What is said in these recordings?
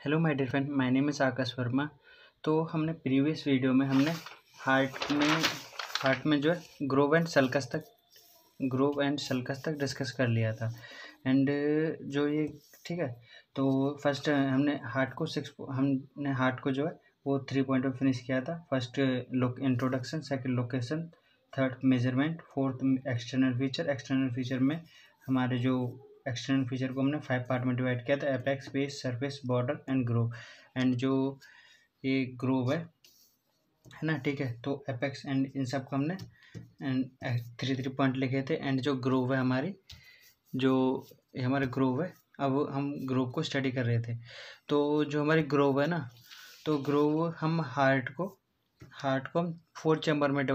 Hello my dear friend, my name is Akash Verma. तो हमने previous video में हमने हार्ट में जो है ग्रोव एंड सल्कस तक डिस्कस कर लिया था। एंड जो ये ठीक है, तो फर्स्ट हमने हार्ट को जो है वो 3 पॉइंट में फिनिश किया था। First introduction, second location, third measurement, fourth external feature में हमारे जो एक्सटर्नल फीचर को हमने 5 पार्ट में डिवाइड किया था: apex, base, surface, border and Grove. And जो ये ग्रोव है ना, ठीक है, तो एपेक्स एंड इन सब को हमने एंड 3 पॉइंट लिखे थे। एंड जो ग्रोव है हमारे ग्रोव है, अब हम ग्रोव को स्टडी कर रहे थे। तो जो हमारी ग्रोव है ना, तो ग्रोव हम हार्ट को हम 4 चैम्बर में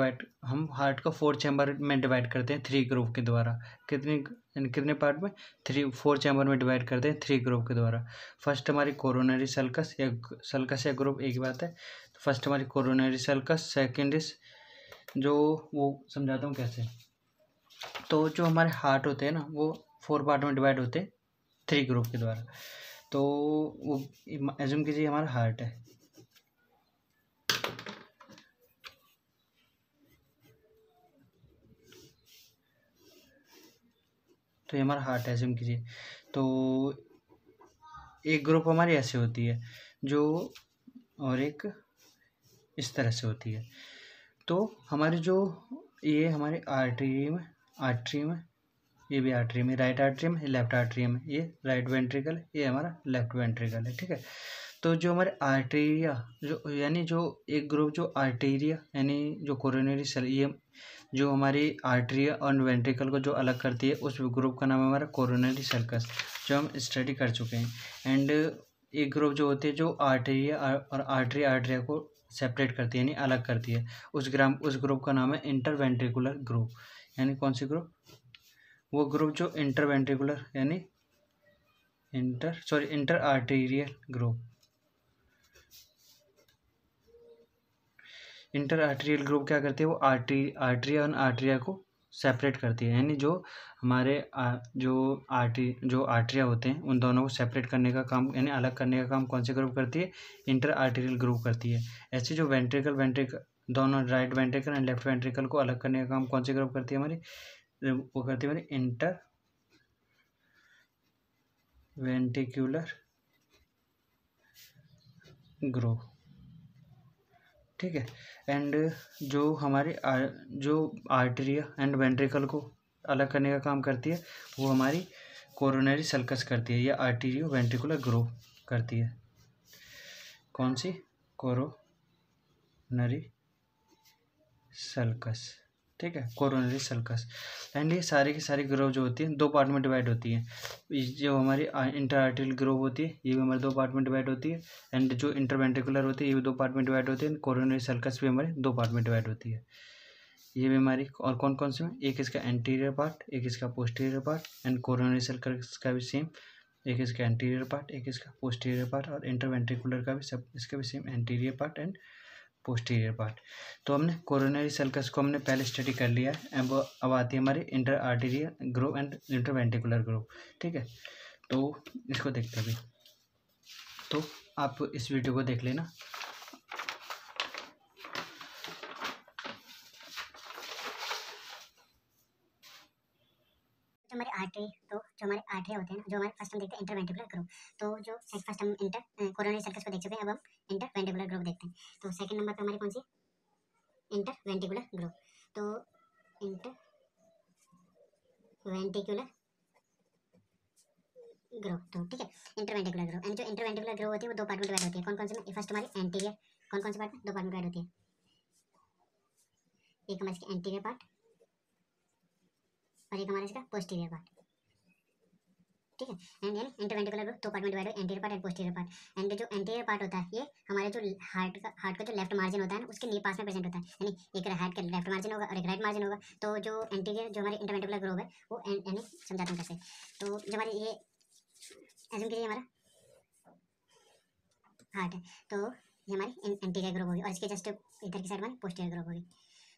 डिवाइड करते हैं 3 ग्रोव के द्वारा। कितने पार्ट में? 4 चैम्बर में डिवाइड करते हैं 3 ग्रोव के द्वारा। फर्स्ट हमारी कोरोनरी सल्कस या ग्रोव एक ही बात है। तो फर्स्ट हमारी कोरोनरी सल्कस, सेकेंड इज जो वो समझाता हूँ कैसे। तो जो हमारे हार्ट होते हैं ना, वो 4 पार्ट में डिवाइड होते हैं 3 ग्रोव के द्वारा। तो वो एज्यूम कीजिए हमारा हार्ट है। तो ये हमारा हार्ट है, एज्यूम कीजिए। तो एक ग्रुप हमारी ऐसे होती है जो, और एक इस तरह से होती है। तो हमारे जो ये हमारे आर्टरी में ये भी आर्टरी में, राइट आर्टरी में, लेफ्ट आर्टरी में, ये राइट वेंट्रिकल, ये हमारा लेफ्ट वेंट्रिकल है, ठीक है। तो जो हमारे आर्टेरिया जो एक ग्रुप जो आर्टेरिया यानी जो कोरोनरी सेल, ये जो हमारी आर्टरिया और वेंट्रिकल को जो अलग करती है, उस ग्रुप का नाम है हमारा कोरोनरी सल्कस, जो हम स्टडी कर चुके हैं। एंड एक ग्रुप जो होती है जो आर्टेरिया और आर्टरिया को सेपरेट करती है यानी अलग करती है, उस ग्रुप का नाम है इंटरवेंट्रिकुलर ग्रुप। यानी कौन सी ग्रुप? वो ग्रुप जो इंटरवेंट्रिकुलर यानी inter arterial group. Inter arterial group क्या करती है? वो आर्टरिया और आर्टरिया को सेपरेट करती है। यानी जो हमारे जो आर्टरिया होते हैं, उन दोनों को सेपरेट करने का काम यानी अलग करने का काम कौन से ग्रुप करती है? इंटर आर्टेरियल ग्रुप करती है। ऐसे जो वेंट्रिकल दोनों right ventricle and left ventricle को अलग करने का काम कौन सी ग्रुप करती है हमारी? वो करती है हमारी इंटर वेंट्रिकुलर ग्रुप, ठीक है। एंड जो हमारे जो आर्टरिया एंड वेंट्रिकल को अलग करने का काम करती है, वो हमारी कोरोनरी सल्कस करती है या आर्टेरियो वेंट्रिकुलर ग्रुप करती है। कौन सी? कोरोनरी सल्कस, ठीक है, कोरोनरी सल्कस। एंड ये सारी की सारी ग्रोव जो होती है 2 पार्ट में डिवाइड होती है। जो हमारी इंटर आर्टेरियल ग्रोव होती है, ये भी हमारे 2 पार्ट में डिवाइड होती है। एंड जो इंटरवेंट्रिकुलर होती है, ये भी 2 पार्ट में डिवाइड होती है। कोरोनरी सल्कस भी हमारे 2 पार्ट में डिवाइड होती है। ये भी हमारी, और कौन कौन से में? एक इसका एंटीरियर पार्ट, एक इसका posterior part. And coronary sulcus का भी सेम, एक इसका एंटीरियर पार्ट, एक इसका पोस्टीरियर पार्ट। और इंटरवेंट्रिकुलर का भी सब इसका भी same, anterior part and posterior part. तो हमने कोरोनरी सल्कस को हमने पहले स्टडी कर लिया है। अब आती है हमारी inter arterial group and interventricular group, ठीक है। तो इसको देखते हैं। तो आप इस वीडियो को देख लेना। हमारे आर्टरी होते हैं, जो हमारे फर्स्ट हम देखते हैं इंटरवेंट्रिकुलर ग्रुप। तो जो फर्स्ट हम कोरोनरी सल्कस को देख चुके हैं, अब हम इंटरवेंट्रिकुलर ग्रुप देखते हैं। तो सेकंड नंबर पे हमारी कौन सी? Interventricular group. तो इंटरवेंट्रिकुलर ग्रुप, तो ठीक है, इंटरवेंट्रिकुलर ग्रुप। एंड जो इंटरवेंट्रिकुलर ग्रुप होती है वो 2 पार्ट में डिवाइड होती है। कौन कौन से में? फर्स्ट हमारी एंटीरियर, कौन कौन से पार्ट में? 2 पार्ट में डिवाइड होती है। एक हमारे इसका एंटीरियर पार्ट और एक हमारा इसका पोस्टीरियर पार्ट, ठीक है। एंड यानी इंटरवेंट्रिकुलर ग्रुप 2 पार्ट में डिवाइड हो, anterior part and posterior part. And जो एंटीरियर पार्ट होता है, ये हमारे जो हार्ट का जो लेफ्ट मार्जिन होता है ना, उसके नी पास में प्रेजेंट होता है। यानी एक हार्ट का लेफ्ट मार्जिन होगा और एक राइट मार्जिन होगा। तो जो एंटीरियर जो हमारी इंटरवेंट्रिकुलर ग्रुप है, वो यानी समझाता हूँ कैसे। तो जो हमारी ये एज्यूम कीजिए हमारा हार्ट है, तो ये हमारी एंटीरियर ग्रुप होगी और इसके जस्ट इधर की साइड हमारी पोस्टीरियर ग्रुप होगी।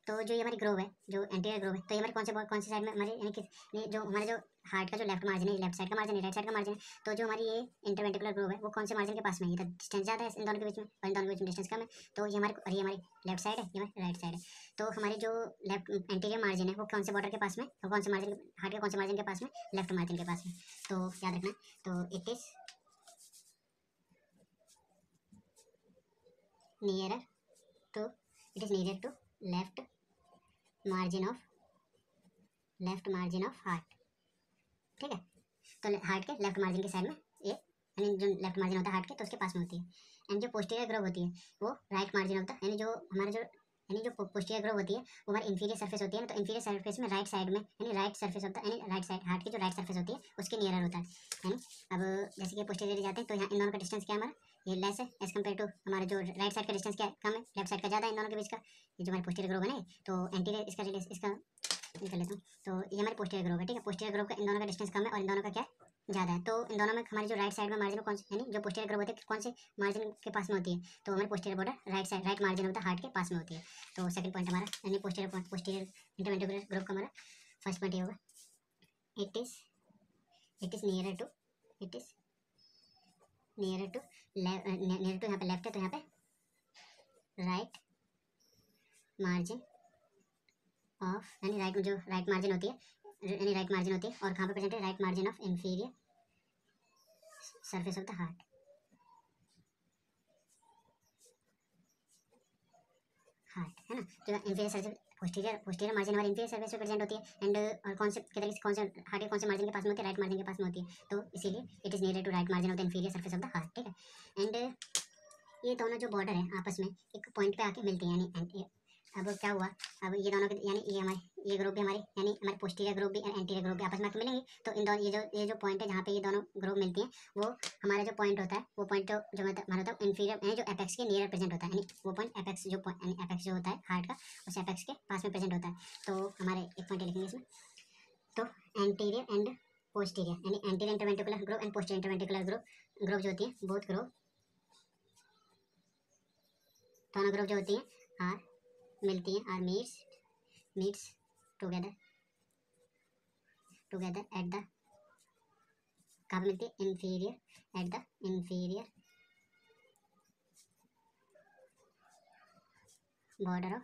तो जो ये हमारी ग्रोव है, जो एंटीरियर ग्रोव है, तो ये हमारे कौन से साइड में हमारे यानी कि जो हमारे जो हार्ट का जो लेफ्ट मार्जिन है, लेफ्ट साइड का मार्जिन है, राइट साइड का मार्जिन है, तो जो हमारी ये इंटरवेंट्रिकुलर ग्रोव है वो कौन से मार्जिन के पास में है? इधर डिस्टेंस ज़्यादा है इन दोनों के बीच में और इन दोनों के बीच में डिस्टेंस कम है, तो ये हमारे और ये हमारी लेफ्ट साइड है, ये हमारी राइट साइड है। तो हमारी जो लेफ्ट एंटीरियर मार्जिन है वो कौन से बॉर्डर के पास में, और कौन से मार्जिन, हार्ट के कौन से मार्जिन के पास में? लेफ्ट मार्जिन के पास में। तो याद रखना, तो it is nearer to left margin of heart, ठीक है। तो हार्ट के लेफ्ट मार्जिन के साइड में ये, यानी जो लेफ्ट मार्जिन होता है हार्ट के, तो उसके पास में होती है। एंड जो पोस्टीरियर ग्रोव होती है वो राइट मार्जिन होता है, यानी जो हमारा जो पोस्टीरियर ग्रोव होती है वो हमारी इंफीरियर सरफेस होती है ना, तो इंफीरियर सरफेस में राइट साइड में, यानी राइट सरफेस होता है, यानी राइट साइड हार्ट की जो राइट सरफेस होती है उसके नियरर होता है, यानी अब जैसे कि पोस्टीरियर जाते हैं तो यहाँ इन दोनों का डिस्टेंस क्या है हमारा, ये लेस है एज कम्पेयर टू हमारा जो राइट साइड का डिस्टेंस क्या कम है, लेफ्ट साइड का ज़्यादा है इन दोनों के बीच का। ये जो हमारे पोस्टीरियर ग्रोव है ना, तो एंटीरियर इसका निकल लेता हूँ, तो ये हमारे पोस्टीरियर ग्रोव है, ठीक है। पोस्टीरियर ग्रोव का इन दोनों का डिस्टेंस कम है और इन दोनों का क्या ज़्यादा है, तो इन दोनों में हमारी जो राइट साइड में मार्जिन कौन सी, यानी जो पोस्टीरियर ग्रोव होती है कौन से मार्जिन के पास में होती है, तो हमारे posterior border right side, right margin होता है हार्ट के पास में होती है। तो सेकंड पॉइंट हमारा, यानी पोस्टीरियर इंटरवेंट्रिकुलर ग्रोव का हमारा फर्स्ट पॉइंट ये होगा, इट इज नियरर टू यहाँ पे लेफ्ट है, तो यहाँ पे राइट मार्जिन ऑफ, यानी राइट में जो राइट मार्जिन होती है, यानी राइट मार्जिन होती है, और कहाँ पे प्रेजेंट है, right margin of inferior surface of the heart, है ना। तो इंफीरियर सरफेस, पोस्टीरियर मार्जिन हमारी इंफीरियर सरफेस पे प्रेजेंट होती है, एंड और कौन से के तरीके से, कौन से हार्ट के कौन से मार्जिन के पास में होती है, राइट मार्जिन के पास में होती है, तो इसीलिए it is nearer to right margin of the inferior surface of the heart, ठीक है। एंड ये दोनों जो बॉर्डर है आपस में एक पॉइंट पे आके मिलती हैं, यानी अब क्या हुआ, अब ये दोनों के, यानी ये हमारे ये ग्रुप भी यानी हमारे पोस्टीरियर ग्रुप भी और एंटीरियर ग्रुप भी आपस में आके मिलेंगे, तो इन दोनों ये जो पॉइंट है जहाँ पे ये दोनों ग्रुप मिलती हैं, वो हमारा जो पॉइंट होता है, वो पॉइंट जो हमारा होता है इंफीरियर, यानी जो एपेक्स के नियर प्रेजेंट होता है, यानी वो पॉइंट एपेक्स जो होता है हार्ट का, उस एपेक्स के पास में प्रेजेंट होता है। तो हमारे एक पॉइंट लिखेंगे इसमें, तो एंटीरियर एंड पोस्टीरियर, यानी anterior interventricular group and posterior interventricular group जो होती है, बोथ ग्रुप, दोनों ग्रुप जो होती हैं आर मिलती हैं, are meets together at the, कहाँ मिलती है, inferior, at the inferior border of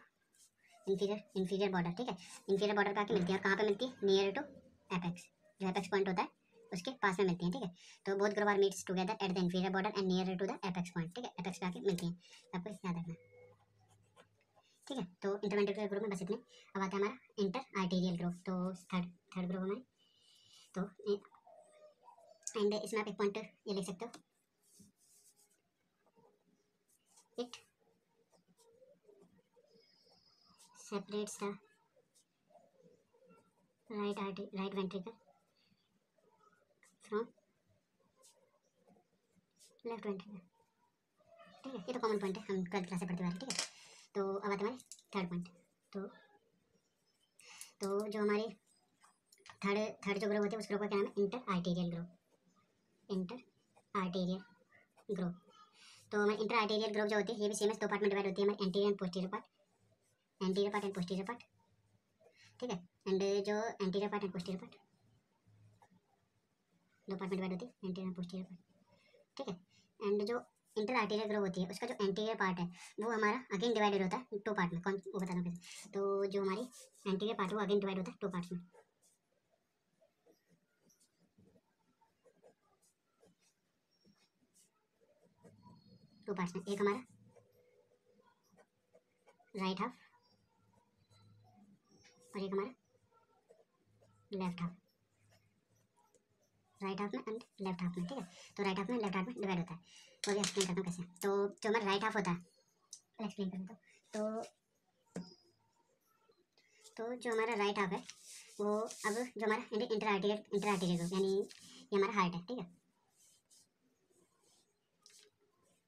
inferior border, ठीक है। इंफीरियर बॉर्डर पे आके मिलती है, और कहाँ पे मिलती है, नियर टू एपेक्स, जो एपेक्स पॉइंट होता है उसके पास में मिलती हैं, ठीक है। तो both group are meets together at the inferior border and near to the apex point, ठीक है, एपेक्स पे आके मिलती हैं, आपको याद रखना, ठीक है। तो इंटरवेंट्रिकुलर ग्रुप में बस इतने। अब आता है हमारा इंटर आर्टीरियल ग्रुप, तो थर्ड ग्रुप हमारे, तो एंड इसमें आप एक पॉइंट ये लिख सकते हो, it separates the right ventricle from left ventricle, ठीक है। ये तो कॉमन पॉइंट है, हम 12th क्लास से पढ़ते आ रहे हैं, ठीक है। तो अब आता है हमारे थर्ड पॉइंट, तो जो हमारी थर्ड जो ग्रुप होती है उस ग्रुप का क्या नाम है, इंटर आर्टीरियल ग्रुप। तो हमारे इंटर आर्टीरियल ग्रुप जो होती है ये भी सेम है, दो पार्ट में डिवाइड होती है, हमारे anterior and posterior part, and posterior part, ठीक है। एंड जो anterior part and posterior part दो पार्ट में डिवाइड होती है, एंटीरियर एंड पोस्टीरियर पार्ट, ठीक है। एंड जो इंटर आर्टीरियल ग्रुप होती है उसका जो एंटीरियर पार्ट है वो हमारा अगेन डिवाइडेड होता है टू पार्ट में, कौन वो बता दूँ कैसे, तो जो हमारी एंटीरियर पार्ट है वो अगेन डिवाइड होता है टू पार्ट्स में, एक हमारा राइट हाफ और एक हमारा लेफ्ट हाफ, राइट हाफ में एंड लेफ्ट हाफ में, ठीक है। तो राइट हाफ में लेफ्ट हाफ में डिवाइड होता है, तो अभी एक्सप्लेन करता हूँ कैसे। तो जो हमारा राइट हाफ होता है, एक्सप्लेन करता हूँ, तो जो हमारा राइट हाफ है वो, अब जो हमारा इंटर आर्टीरियल ग्रुप, यानी ये हमारा हार्ट है, ठीक है।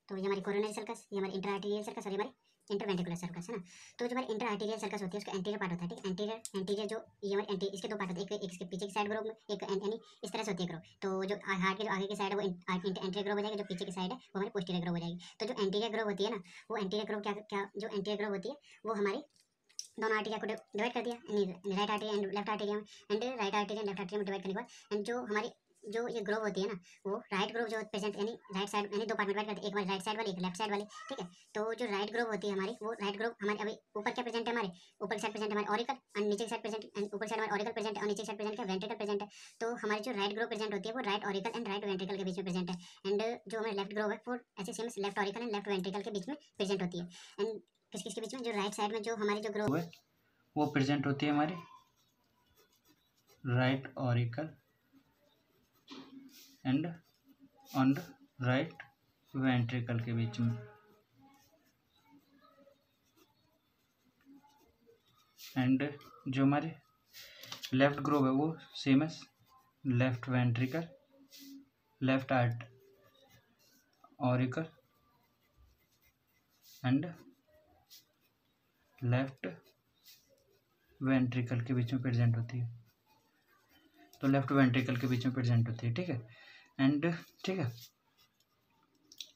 तो ये हमारी कोरोनरी सर्कस, ये हमारी इंटर आर्टीरियल सर्कस और ये हमारी इंटरवेंट्रिकुलर सर्कस, है ना। तो जो हमारी इंटर आर्टीरियल सर्कस होती है उसका एंटीरियर पार्ट होता है, ठीक है। एंटीरियर जो ये हमारे इसके दो पार्ट होते हैं, एक इसके पीछे की साइड ग्रुप में, एक यानी इस तरह से होती है ग्रुप। तो जो हार्ट के जो आगे की साइड है वो एंटीरियर ग्रुप हो जाएगी, जो पीछे की साइड है वो हमारी पोस्टीरियर ग्रुप हो जाएगी। तो जो एंटीरियर ग्रुप होती है ना, वो एंटीरियर ग्रुप क्या जो एंटीरियर ग्रुप होती है वो हमारी दोनों आर्टेरिया को डिवाइड कर दिया, right arteria and left arteria में, and right arteria and left arteria में डिवाइड करने के बाद, एंड जो हमारी जो ये ग्रोव होती है ना, वो राइट ग्रोव जो प्रेजेंट यानी राइट साइड यानी दो पार्ट में डिवाइड करते हैं, एक हमारी राइट साइड वाली, एक लेफ्ट साइड वाली, ठीक है। तो जो राइट ग्रोव होती है हमारी, वो राइट ग्रोव हमारे अभी ऊपर क्या प्रेजेंट है, हमारे ऊपर की साइड प्रेजेंट है हमारे ऑरिकल, एंड नीचे की साइड प्रेजेंट, एंड ऊपर साइड हमारे ऑरिकल प्रेजेंट है और नीचे की साइड प्रेजेंट क्या वेंट्रिकल प्रेजेंट है। तो हमारी जो राइट ग्रोव प्रेजेंट होती है वो right auricle and right ventricle के बीच में प्रेजेंट है, एंड जो हमारे लेफ्ट ग्रोव है वो ऐसे same left auricle and left ventricle के बीच में प्रेजेंट होती है। एंड किस किस के बीच में, जो राइट साइड में जो हमारी जो ग्रोव है वो प्रेजेंट होती है हमारी right auricle and on right ventricle के बीच में, एंड जो हमारे लेफ्ट ग्रोव है वो same as left ventricle, left आर्ट ऑरिकल एंड लेफ्ट वेंट्रिकल के बीच में प्रेजेंट होती है। तो लेफ्ट वेंट्रिकल के बीच में प्रेजेंट होती है, ठीक है। एंड ठीक है,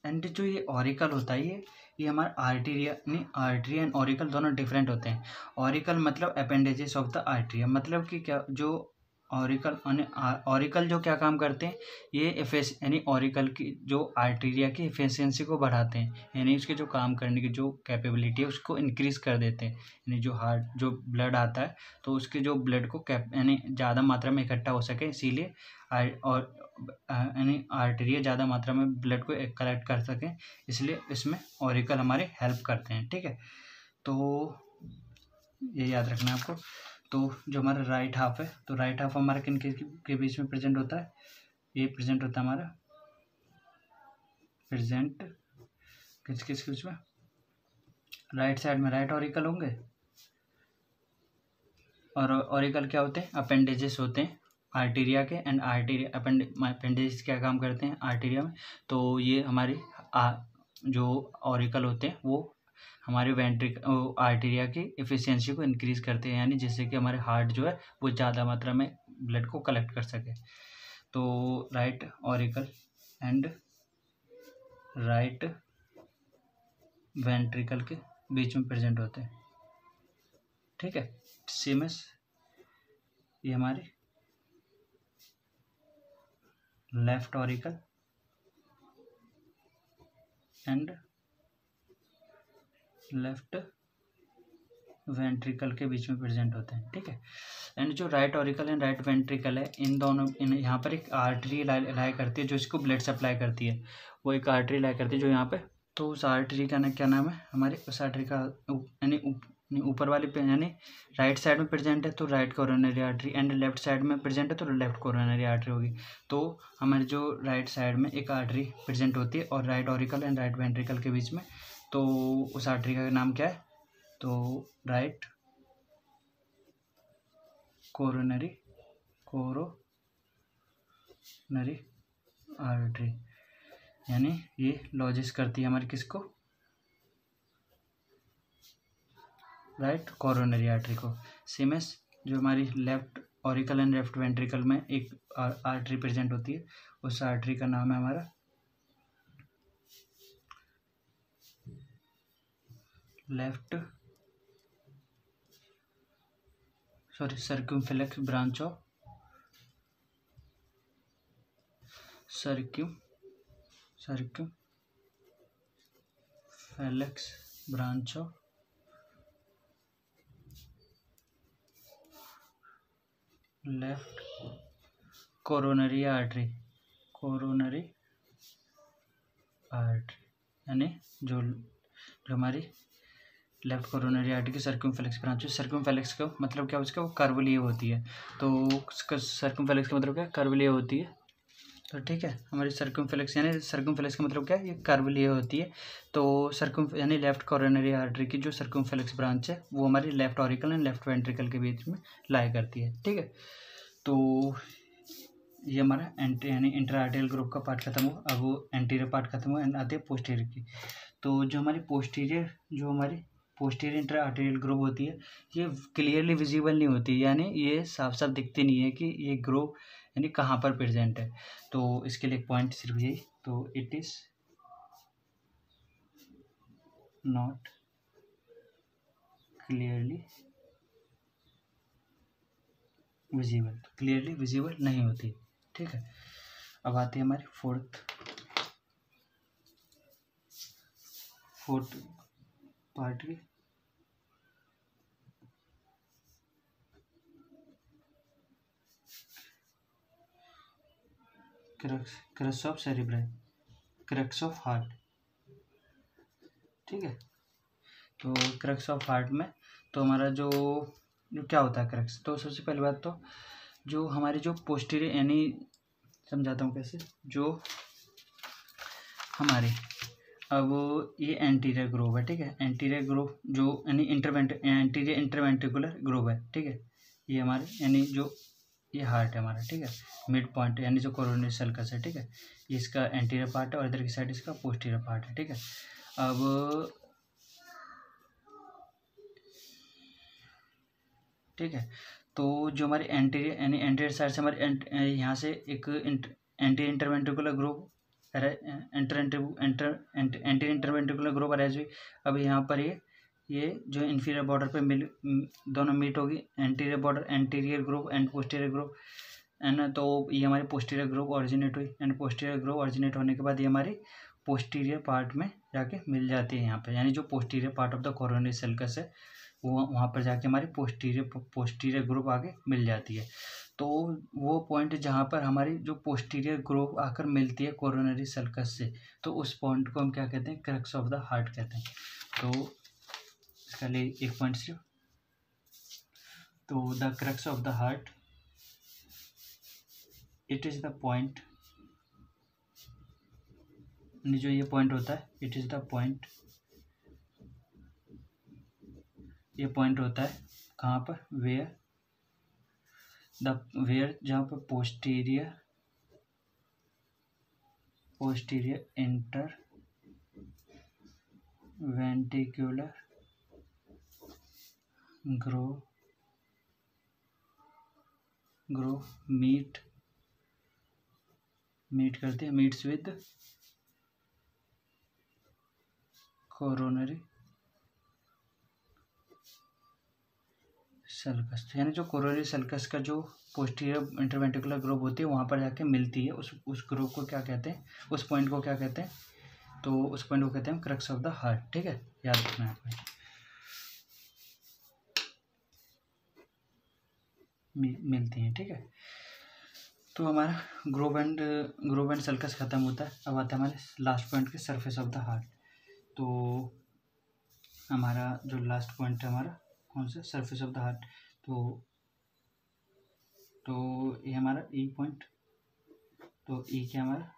एंड जो ये ऑरिकल होता है ये हमारा आर्टेरिया नहीं, आर्टरी एंड ऑरिकल दोनों डिफरेंट होते हैं। ऑरिकल मतलब अपेंडेजेस ऑफ द आर्टेरिया, मतलब कि क्या, जो ऑरिकल ऑरिकल जो क्या काम करते हैं, ये एफेस यानी ऑरिकल की जो आर्टेरिया की एफिशिएंसी को बढ़ाते हैं, यानी उसके जो काम करने की जो कैपेबिलिटी है उसको इंक्रीज कर देते हैं। यानी जो हार्ट जो ब्लड आता है तो उसके जो ब्लड को यानी ज़्यादा मात्रा में इकट्ठा हो सके, इसीलिए और यानी आर्टेरिया ज़्यादा मात्रा में ब्लड को कलेक्ट कर सकें, इसलिए इसमें ऑरिकल हमारे हेल्प करते हैं, ठीक है। तो ये याद रखना है आपको। तो जो हमारा राइट हाफ है, तो राइट हाफ हमारा किन के बीच में प्रेजेंट होता है, ये प्रेजेंट होता है हमारा प्रेजेंट किस किस बीच में, राइट साइड में राइट ऑरिकल होंगे, और ऑरिकल क्या होते हैं, अपेंडेजेस होते हैं आर्टेरिया के, एंड आर्टेरिया अपेंडेजेस क्या काम करते हैं आर्टेरिया में, तो ये हमारी जो ऑरिकल होते हैं वो हमारे आर्टेरिया की एफिशिएंसी को इंक्रीज करते हैं, यानी जिससे कि हमारे हार्ट जो है वो ज़्यादा मात्रा में ब्लड को कलेक्ट कर सके। तो right auricle and right ventricle के बीच में प्रेजेंट होते हैं, ठीक है। सेम एस ये हमारे left auricle and left ventricle के बीच में प्रेजेंट होते हैं, ठीक है। एंड जो right auricle and right ventricle है, इन दोनों यहाँ पर एक आर्टरी लाई करती है जो इसको ब्लड सप्लाई करती है, वो एक आर्टरी लाई करती है जो यहाँ पे, तो उस आर्टरी का क्या नाम है हमारे, उस आर्टरी का यानी ऊपर वाले पे यानी राइट साइड में प्रेजेंट है तो right coronary artery, and left side में प्रेजेंट है तो लेफ्ट कोरोनरी आर्टरी होगी। तो हमारे जो राइट साइड में एक आर्टरी प्रेजेंट होती है और right auricle and right ventricle के बीच में, तो उस आर्टरी का नाम क्या है, तो राइट कोरोनरी आर्टरी, यानी ये लॉजिस करती है हमारी किसको, राइट कोरोनरी आर्टरी को। सेम एस जो हमारी left auricle and left ventricle में एक आर्टरी प्रेजेंट होती है, उस आर्टरी का नाम है हमारा circumflex branch of circumflex branch of left coronary artery यानी जो हमारी लेफ्ट कोरोनरी आर्टरी की सर्क्यूमफ्लेक्स ब्रांच है। सर्क्यूमफ्लेक्स का मतलब क्या, उसका वो कर्वलीय होती है, तो उसका सर्क्यूमफ्लेक्स का मतलब क्या, कर्वलीय होती है, तो ठीक है। हमारी सर्क्यूमफ्लेक्स यानी सर्क्यूमफ्लेक्स का मतलब क्या है, ये कर्वलीय होती है। तो यानी लेफ्ट कोरोनरी आर्टरी की जो सर्क्यूमफ्लेक्स ब्रांच है वो हमारी left auricle and left ventricle के बीच में लाई करती है, ठीक है। तो ये हमारा यानी इंटर आर्टेरियल ग्रुप का पार्ट खत्म हुआ, अब वो एंटीरियर पार्ट खत्म हुआ, एंड आते हैं पोस्टीरियर की। तो जो हमारी पोस्टीरियर इंटर आर्टेरियल ग्रुप होती है, ये क्लियरली विजिबल नहीं होती, यानी ये साफ साफ दिखती नहीं है कि ये ग्रुप यानी कहाँ पर प्रेजेंट है। तो इसके लिए एक पॉइंट सिर्फ यही, तो it is not clearly visible, clearly visible नहीं होती। ठीक है, अब आती है हमारी फोर्थ पार्ट की। Crux of cerebrum, crux of heart. ठीक है, तो क्रक्स ऑफ हार्ट में तो हमारा जो क्या होता है क्रक्स, तो सबसे पहली बात तो जो हमारी जो पोस्टीरियर यानी समझाता हूँ कैसे, जो हमारे अब ये एंटीरियर ग्रोव है। ठीक है, एंटीरियर ग्रोव जो यानी एंटीरियर इंटरवेंट्रिकुलर ग्रोव है। ठीक है, ये हमारे यानी जो ये हार्ट है हमारा। ठीक है, मिड पॉइंट यानी जो कोरोनरी सल्कस है। ठीक है, ये इसका एंटीरियर पार्ट है और इधर की साइड इसका पोस्टीरियर पार्ट है। ठीक है, अब ठीक है, तो जो हमारी एंटीरियर यानी एंटीरियर साइड से हमारे यहाँ से एक anti interventricular Grove anti interventricular Grove arrays हुई। अब यहाँ पर ये जो इन्फीरियर बॉर्डर पे दोनों मीट होगी, anterior border anterior Grove and posterior Grove है ना। तो ये हमारी पोस्टीरियर ग्रोव ऑरिजिनेट हुई एंड पोस्टीरियर ग्रोव ऑरिजिनेट होने के बाद ये हमारी पोस्टीरियर पार्ट में जाके मिल जाती है यहाँ पे, यानी जो posterior part of the coronary sulcus है वो वहाँ पर जाके हमारी पोस्टीरियर ग्रोव आगे मिल जाती है। तो वो पॉइंट जहाँ पर हमारी जो पोस्टीरियर ग्रोव आकर मिलती है कोरोनरी सल्कस से, तो उस पॉइंट को हम क्या कहते हैं, क्रक्स ऑफ द हार्ट कहते हैं। तो इसका लिए एक पॉइंट सिर्फ, तो the crux of the heart, it is the point, जो ये पॉइंट होता है, इट इज द पॉइंट, ये पॉइंट होता है कहाँ पर, वेयर जहाँ पर पोस्टीरियर इंटरवेंट्रिकुलर ग्रोव मीट करते हैं, मीट्स विद कोरोनरी सल्कस, यानी जो कोरोनरी सल्कस का जो पोस्टीरियर इंटरवेंट्रिकुलर ग्रोव होती है वहाँ पर जाके मिलती है, उस ग्रोव को क्या कहते हैं, उस पॉइंट को क्या कहते हैं, तो उस पॉइंट को कहते हैं क्रक्स ऑफ द हार्ट। ठीक है, याद रखना है मिलती हैं। ठीक है, तो हमारा ग्रोव एंड सल्कस खत्म होता है। अब आता है हमारे लास्ट पॉइंट के सरफेस ऑफ द हार्ट। तो हमारा जो लास्ट पॉइंट है हमारा कौन सा, सरफेस ऑफ द हार्ट। तो ये हमारा ई पॉइंट, तो ई क्या हमारा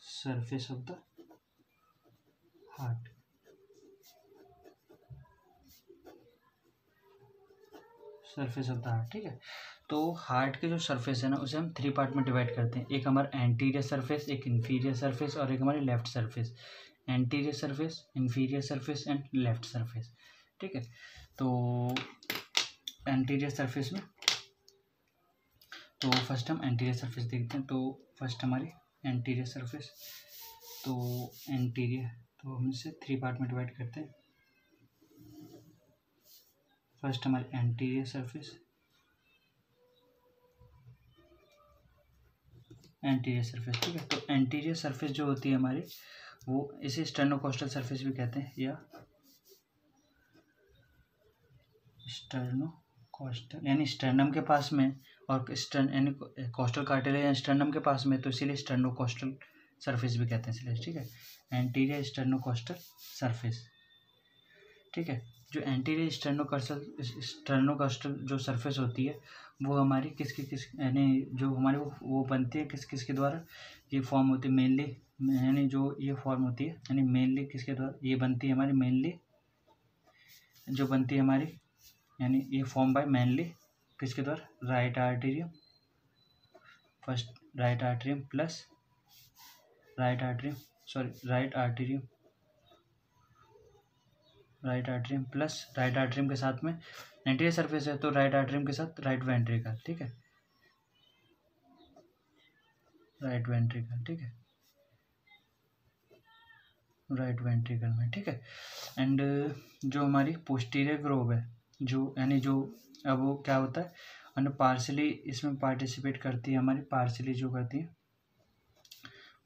surface of the heart. Surface of the heart. ठीक है, तो हार्ट के जो सरफेस है ना उसे हम 3 पार्ट में डिवाइड करते हैं, एक हमारा एंटीरियर सरफेस, एक इंफीरियर सरफेस और एक हमारी left surface. Anterior surface, inferior surface and left surface. ठीक है, तो एंटीरियर सरफेस में तो फर्स्ट हम एंटीरियर सरफेस देखते हैं। तो फर्स्ट हमारी एंटीरियर सरफेस, तो एंटीरियर तो हम इसे 3 पार्ट में डिवाइड करते हैं। फर्स्ट हमारी एंटीरियर सरफेस, ठीक है। तो एंटीरियर सरफेस जो होती है हमारी वो इसे स्टर्नोकोस्टल सरफेस भी कहते हैं, या स्टर्नोकोस्टल यानी स्टर्नम के पास में, और यानी कोस्टल कार्टिलेज या स्टर्नम के पास में, तो इसीलिए स्टर्नोकोस्टल सरफेस भी कहते हैं इसलिए। ठीक है, एंटीरियर स्टर्नोकोस्टल सरफेस। ठीक है, जो एंटीरियर स्टर्नोकोस्टल जो सरफेस होती है वो हमारी किस यानी जो हमारी वो बनती है किस के द्वारा, ये फॉर्म होती है मेनली, यानी जो ये फॉर्म होती है यानी मेनली किसके द्वारा ये बनती है हमारी, मेनली जो बनती है हमारी, यानी ये फॉर्म बाय मेनली किसके द्वारा, right atrium, first right atrium plus right atrium plus right atrium के साथ में एंटीरियर सरफेस है तो राइट आर्टेरियम के साथ राइट वेंट्रिकल। ठीक है, राइट वेंट्रिकल। ठीक है, राइट वेंट्रिकल में। ठीक है, एंड जो हमारी पोस्टीरियर ग्रोव है जो यानी जो अब वो क्या होता है, और पार्शली इसमें पार्टिसिपेट करती है हमारी, पार्शली जो करती है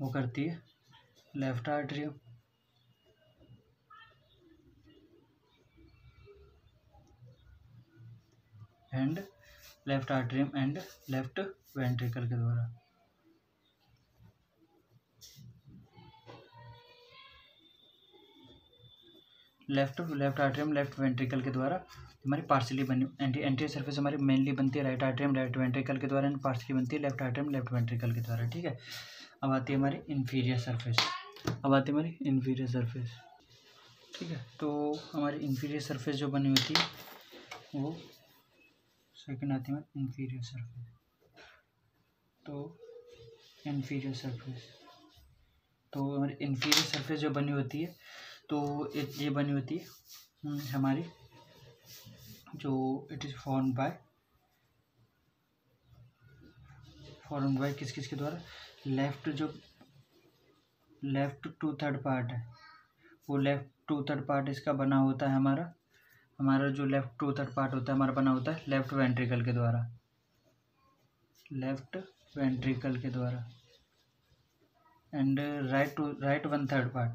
वो करती है left atrium and left atrium and left ventricle के द्वारा। लेफ्ट आर्टरियम लेफ्ट वेंट्रिकल के द्वारा हमारी पार्शली बनी। एंटीरियर सरफेस हमारी मेनली बनती है राइट आर्टरियम राइट वेंट्रिकल के द्वारा एंड पार्शली बनती है लेफ्ट आर्टरियम लेफ्ट वेंट्रिकल के द्वारा। ठीक है, अब आती है हमारी इंफीरियर सरफेस। ठीक है, तो हमारी इंफीरियर सरफेस जो बनी होती है वो सेकंड आती है इंफीरियर सरफेस। तो इंफीरियर सरफेस, तो हमारी इंफीरियर सरफेस जो बनी होती है तो ये बनी होती है हमारी जो इट इज़ फॉर्म्ड बाय किस के द्वारा, लेफ्ट 2/3 पार्ट है वो लेफ्ट 2/3 पार्ट इसका बना होता है हमारा जो लेफ्ट 2/3 पार्ट होता है हमारा बना होता है लेफ्ट वेंट्रिकल के द्वारा, एंड राइट 1/3 पार्ट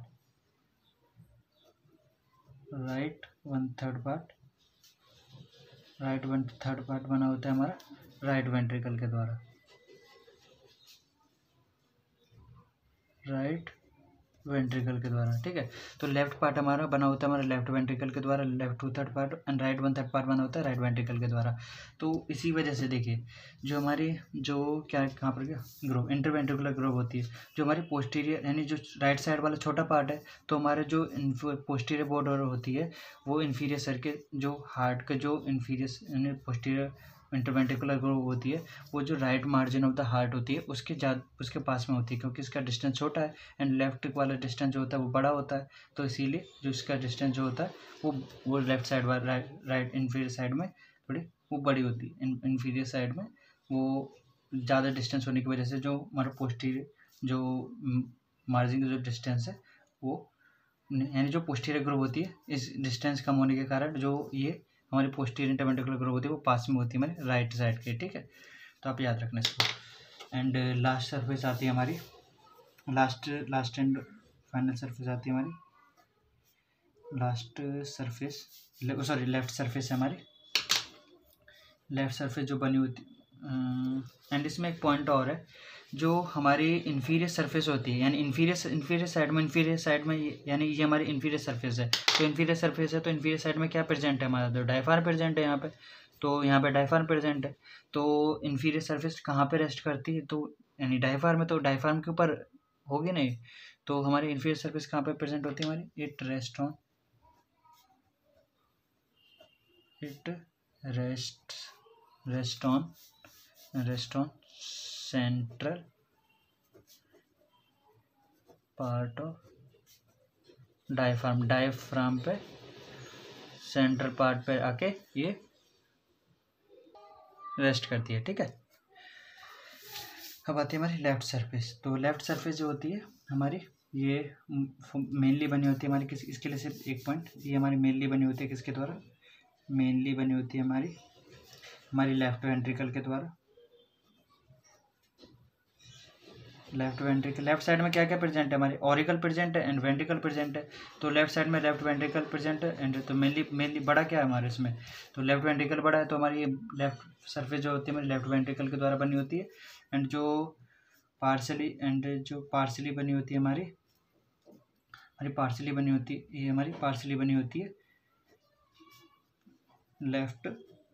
बना होता है हमारा राइट वेंट्रिकल के द्वारा, ठीक है। तो लेफ्ट पार्ट हमारा बना होता है हमारा लेफ्ट वेंट्रिकल के द्वारा, left 2/3 part, and right 1/3 part बना होता है राइट वेंट्रिकल के द्वारा। तो इसी वजह से देखिए जो हमारी जो क्या कहाँ पर क्या ग्रोव इंटरवेंट्रिकुलर ग्रोव होती है, जो हमारी पोस्टीरियर यानी जो राइट साइड वाला छोटा पार्ट है, तो हमारे जो पोस्टीरियर बॉर्डर होती है वो इंफीरियर सर्किल जो हार्ट का जो इंफीरियर यानी पोस्टीरियर इंटरवेंट्रिकुलर ग्रोव होती है वो जो right margin of the heart होती है उसके पास में होती है, क्योंकि इसका डिस्टेंस छोटा है एंड लेफ्ट वाला डिस्टेंस जो होता है वो बड़ा होता है। तो इसीलिए जो इसका डिस्टेंस जो होता है वो लेफ्ट साइड वाला राइट इंफीरियर साइड में थोड़ी वो बड़ी होती है, इंफीरियर साइड में वो ज़्यादा डिस्टेंस होने की वजह से जो हमारा पोस्टीरियर जो मार्जिन का जो डिस्टेंस है वो यानी जो पोस्टीरियर ग्रोव होती है इस डिस्टेंस कम होने के कारण जो ये हमारी पोस्टीरियर इंटरवेंट्रिकुलर ग्रोव होती है वो पास में होती है हमारे राइट साइड के। ठीक है, तो आप याद रखना इसको। एंड लास्ट सरफेस आती है हमारी लास्ट एंड फाइनल सरफेस आती है हमारी लेफ्ट सरफेस है हमारी लेफ्ट सरफेस जो बनी होती एंड इसमें एक पॉइंट और है, जो हमारी इंफीरियर सरफेस होती है यानी इंफीरियर साइड में यानी ये हमारी इंफीरियर सरफेस है। तो इंफीरियर साइड में क्या प्रेजेंट है हमारा, तो डायफ्राम प्रेजेंट है यहाँ पे, तो यहाँ पे डायफ्राम प्रेजेंट है। तो इंफीरियर सरफेस कहाँ पे रेस्ट करती है, तो यानी डायफ्राम में, तो डायफ्राम के ऊपर होगी नहीं, तो हमारी इंफीरियर सरफेस कहाँ पे प्रेजेंट होती है हमारी, it rest on central part of diaphragm पे सेंट्रल पार्ट पे आके ये रेस्ट करती है। ठीक है, अब आती है हमारी लेफ्ट सरफेस। तो लेफ्ट सरफेस जो होती है हमारी ये मेनली बनी होती है हमारी इसके लिए सिर्फ एक पॉइंट, ये हमारी मेनली बनी होती है किसके द्वारा, मेनली बनी होती है हमारी लेफ्ट वेंट्रिकल के द्वारा। लेफ्ट साइड में क्या क्या प्रेजेंट है हमारी, ऑरिकल प्रेजेंट है एंड वेंट्रिकल प्रेजेंट है। तो लेफ्ट साइड में लेफ्ट वेंट्रिकल प्रेजेंट है एंड तो मेनली बड़ा क्या है हमारे इसमें, तो लेफ्ट वेंट्रिकल बड़ा है, तो हमारी लेफ्ट सरफेस जो होती है हमारी लेफ्ट वेंट्रिकल के द्वारा बनी होती है। एंड जो पार्शली बनी होती है हमारी पार्शली बनी होती है लेफ्ट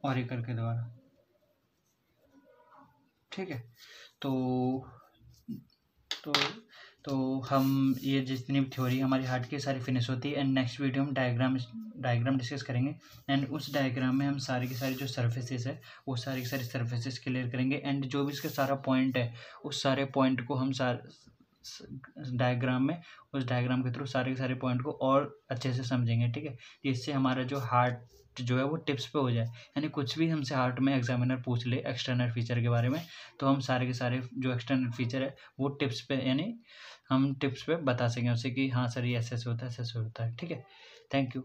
ऑरिकल के द्वारा। ठीक है, तो हम ये जितनी भी थ्योरी हमारी हार्ट की सारी फिनिश होती है एंड नेक्स्ट वीडियो हम डायग्राम डिस्कस करेंगे एंड उस डायग्राम में हम सारी की सारी जो सर्फेसिस है वो सारी की सारी सर्फेसिस क्लियर करेंगे एंड जो भी इसका सारा पॉइंट है उस सारे पॉइंट को हम डायग्राम में उस डायग्राम के थ्रू सारे के सारे पॉइंट को और अच्छे से समझेंगे। ठीक है, इससे हमारा जो हार्ट जो है वो टिप्स पे हो जाए, यानी कुछ भी हमसे हार्ट में एग्जामिनर पूछ ले एक्सटर्नल फीचर के बारे में तो हम सारे के सारे जो एक्सटर्नल फीचर है वो टिप्स पे यानी हम टिप्स पे बता सकें उसे कि हाँ सर ये ऐसे होता है ऐसे होता है। ठीक है, थैंक यू।